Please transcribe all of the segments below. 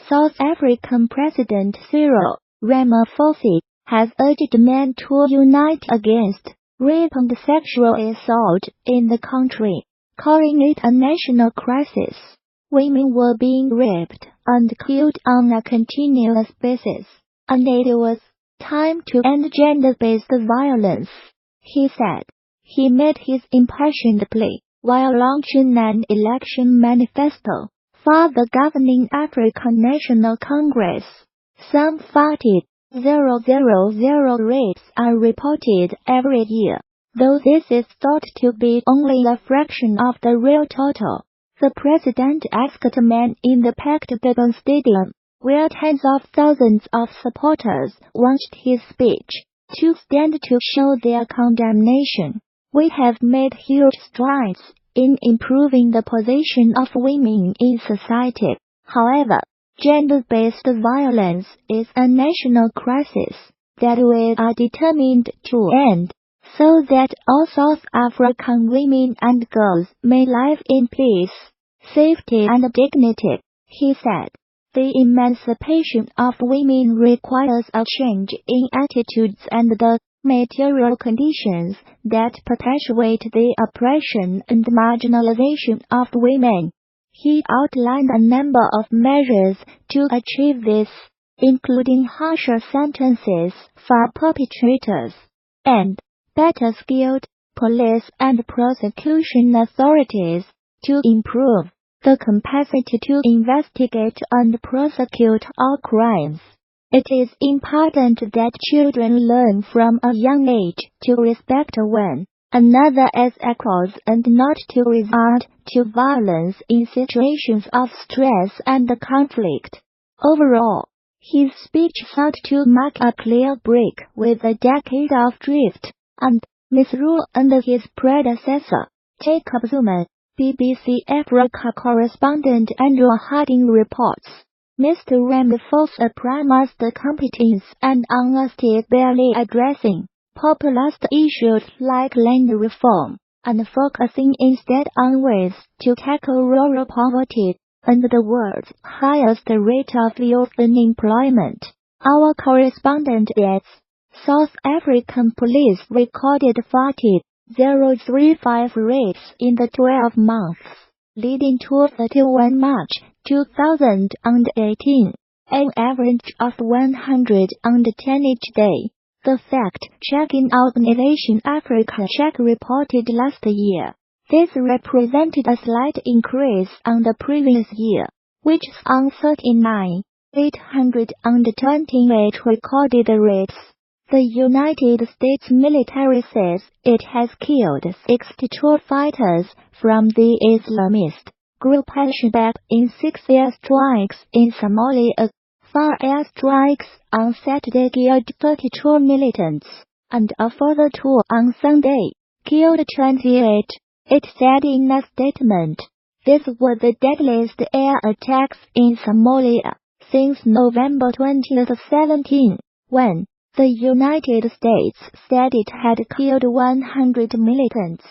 South African President Cyril Ramaphosa has urged men to unite against rape and sexual assault in the country, calling it a national crisis. Women were being raped and killed on a continuous basis, and it was time to end gender-based violence, he said. He made his impassioned plea while launching an election manifesto for the governing African National Congress. Some 40,000 rapes are reported every year, though this is thought to be only a fraction of the real total. The president asked men in the packed Durban Stadium, where tens of thousands of supporters watched his speech, to stand to show their condemnation. We have made huge strides in improving the position of women in society. However, gender-based violence is a national crisis that we are determined to end, so that all South African women and girls may live in peace, safety and dignity, he said. The emancipation of women requires a change in attitudes and the material conditions that perpetuate the oppression and marginalization of women. He outlined a number of measures to achieve this, including harsher sentences for perpetrators and better skilled police and prosecution authorities to improve the capacity to investigate and prosecute all crimes. It is important that children learn from a young age to respect one another as equals and not to resort to violence in situations of stress and conflict. Overall, his speech sought to mark a clear break with a decade of drift and misrule under his predecessor. Jacob Zuma, BBC Africa correspondent Andrew Harding reports. Mr. Ramaphosa promised competence and honesty, barely addressing populist issues like land reform, and focusing instead on ways to tackle rural poverty and the world's highest rate of youth unemployment. Our correspondent adds, South African police recorded 40,035 rapes in the 12 months leading to 31 March 2018, an average of 110 each day. The fact-checking organization Africa Check reported last year. This represented a slight increase on the previous year, which saw 39,828 recorded rapes. The United States military says it has killed 62 fighters from the Islamist group Al-Shabaab in 6 airstrikes in Somalia. 4 airstrikes on Saturday killed 32 militants, and a further 2 on Sunday killed 28, it said in a statement. These were the deadliest air attacks in Somalia since November 2017, when the United States said it had killed 100 militants.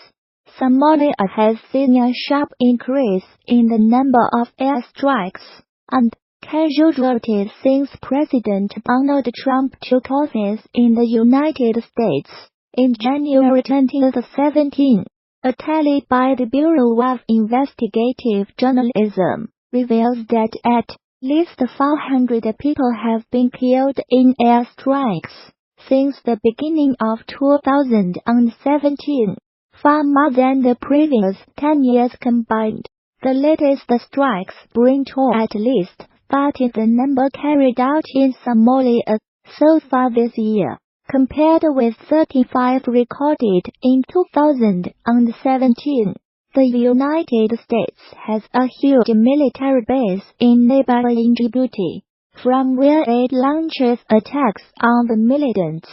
Somalia has seen a sharp increase in the number of airstrikes and casualties since President Donald Trump took office in the United States in January 2017. A tally by the Bureau of Investigative Journalism reveals that at least 400 people have been killed in airstrikes since the beginning of 2017, far more than the previous 10 years combined. The latest strikes bring to at least 40 the number carried out in Somalia so far this year, compared with 35 recorded in 2017. The United States has a huge military base in neighboring Djibouti, from where it launches attacks on the militants.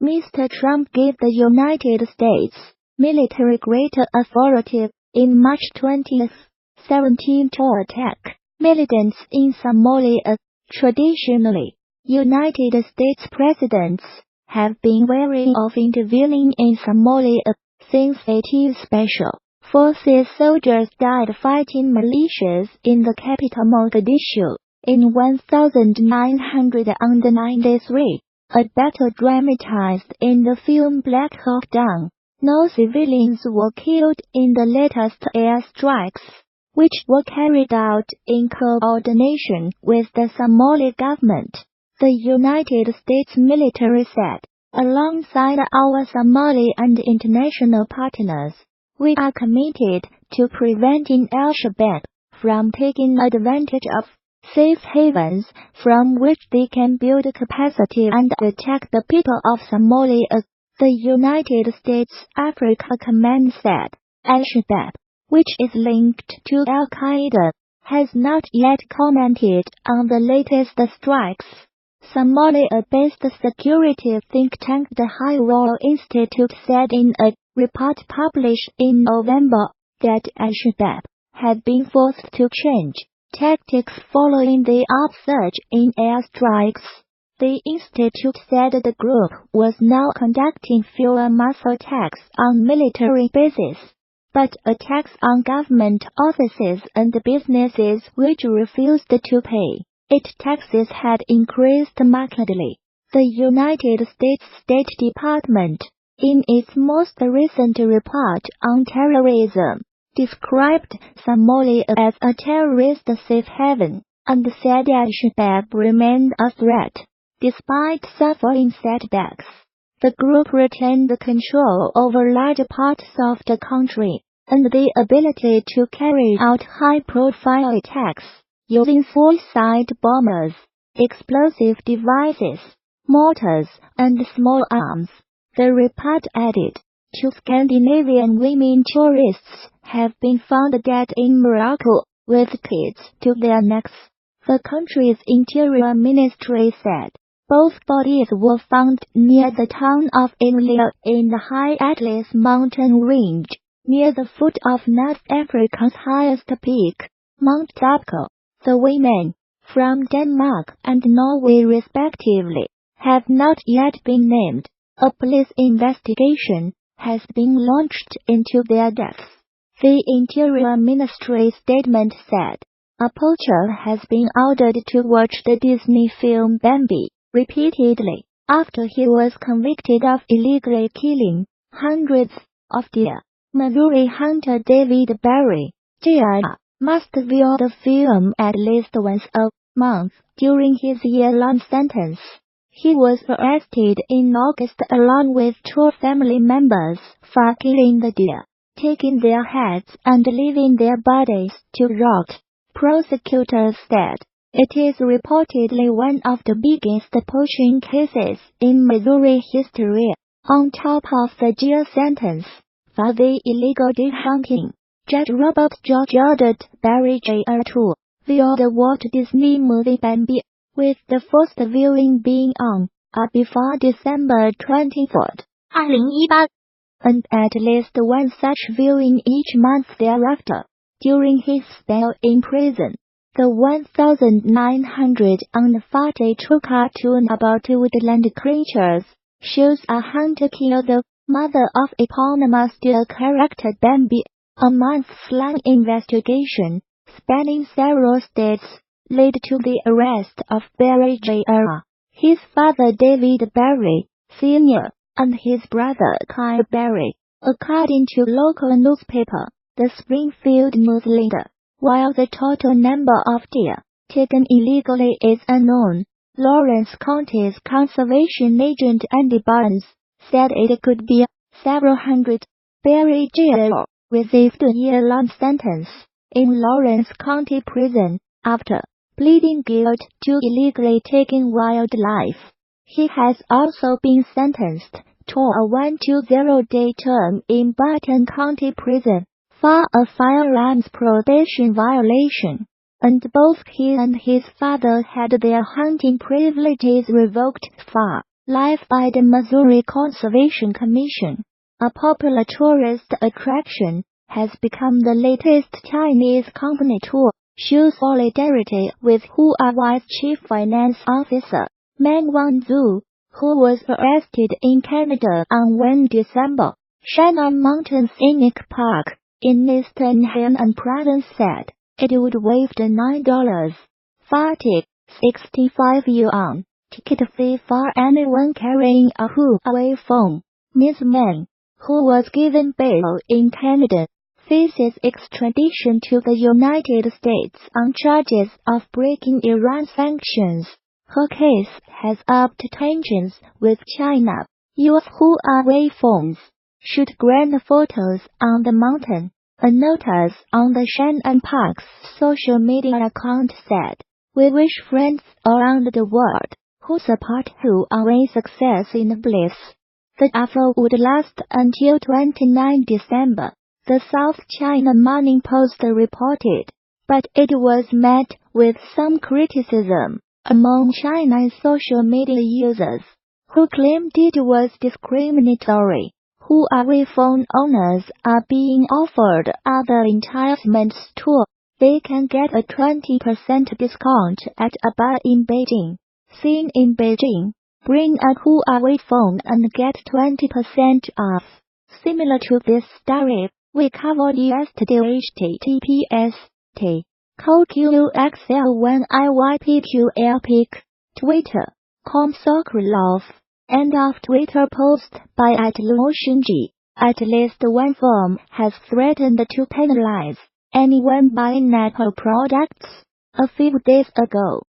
Mr. Trump gave the United States military greater authority in March 2017 to attack militants in Somalia. Traditionally, United States presidents have been wary of intervening in Somalia since 80 Special Forces soldiers died fighting militias in the capital Mogadishu In 1993, a battle dramatized in the film Black Hawk Down, no civilians were killed in the latest airstrikes, which were carried out in coordination with the Somali government, the United States military said. Alongside our Somali and international partners, we are committed to preventing Al-Shabaab from taking advantage of safe havens from which they can build capacity and attack the people of Somalia, the United States Africa Command said. Al-Shabaab, which is linked to Al-Qaeda, has not yet commented on the latest strikes. Somalia-based security think tank the High Royal Institute said in a report published in November that Al-Shabaab had been forced to change tactics following the upsurge in airstrikes. The institute said the group was now conducting fewer mass attacks on military bases, but attacks on government offices and businesses which refused to pay its taxes had increased markedly. The United States State Department, in its most recent report on terrorism, described Somalia as a terrorist safe haven, and said Al-Shabaab remained a threat. Despite suffering setbacks, the group retained control over large parts of the country, and the ability to carry out high-profile attacks, using suicide bombers, explosive devices, mortars, and small arms. The report added, 2 Scandinavian women tourists have been found dead in Morocco, with kids to their necks, the country's interior ministry said. Both bodies were found near the town of Imlia in the high Atlas mountain range, near the foot of North Africa's highest peak, Mount Dabco. The women, from Denmark and Norway respectively, have not yet been named. A police investigation has been launched into their deaths. The Interior Ministry statement said. A poacher has been ordered to watch the Disney film Bambi repeatedly after he was convicted of illegally killing hundreds of deer. Missouri hunter David Barry, Jr., must view the film at least once a month during his year-long sentence. He was arrested in August along with 2 family members for killing the deer, taking their heads and leaving their bodies to rot. Prosecutors said it is reportedly one of the biggest poaching cases in Missouri history. On top of the jail sentence for the illegal deer hunting, Judge Robert George ordered Barry Jr. to view the Walt Disney movie Bambi, with the first viewing being on or before December 24, 2018, and at least one such viewing each month thereafter, during his spell in prison. The 1942 cartoon about woodland creatures shows a hunter kill the mother of eponymous deer character Bambi. A months-long investigation, spanning several states, led to the arrest of Barry Jr., his father David Barry, Sr., and his brother Kyle Barry, according to local newspaper, the Springfield News Leader. While the total number of deer taken illegally is unknown, Lawrence County's conservation agent Andy Barnes said it could be several hundred. Barry Jr. received a year-long sentence in Lawrence County Prison after pleading guilty to illegally taking wildlife. He has also been sentenced to a 120-day term in Barton County Prison for a firearms probation violation, and both he and his father had their hunting privileges revoked for life by the Missouri Conservation Commission. A popular tourist attraction has become the latest Chinese company to show solidarity with Huawei's chief finance officer, Meng Wanzhou, who was arrested in Canada on 1 December. Shannon Mountain Scenic Park in eastern Henan Province said it would waive the $9 Fatigue, 65 yuan, ticket fee for anyone carrying a Huawei phone. Ms. Meng, who was given bail in Canada, faces extradition to the United States on charges of breaking Iran sanctions. Her case has upped tensions with China. U.S. Huawei phones shoot grand photos on the mountain. A notice on the Shannon Park's social media account said, "We wish friends around the world who support Huawei success in bliss." The offer would last until 29 December, the South China Morning Post reported, but it was met with some criticism among China's social media users, who claimed it was discriminatory. Huawei phone owners are being offered other enticements too. They can get a 20% discount at a bar in Beijing. Seen in Beijing, bring a Huawei phone and get 20% off. Similar to this story, we covered yesterday https://t. COQXL1IYPQLPIC. Twitter.com Sokolov. End of Twitter post by @LuoShunji. At least one firm has threatened to penalize anyone buying Apple products. A few days ago,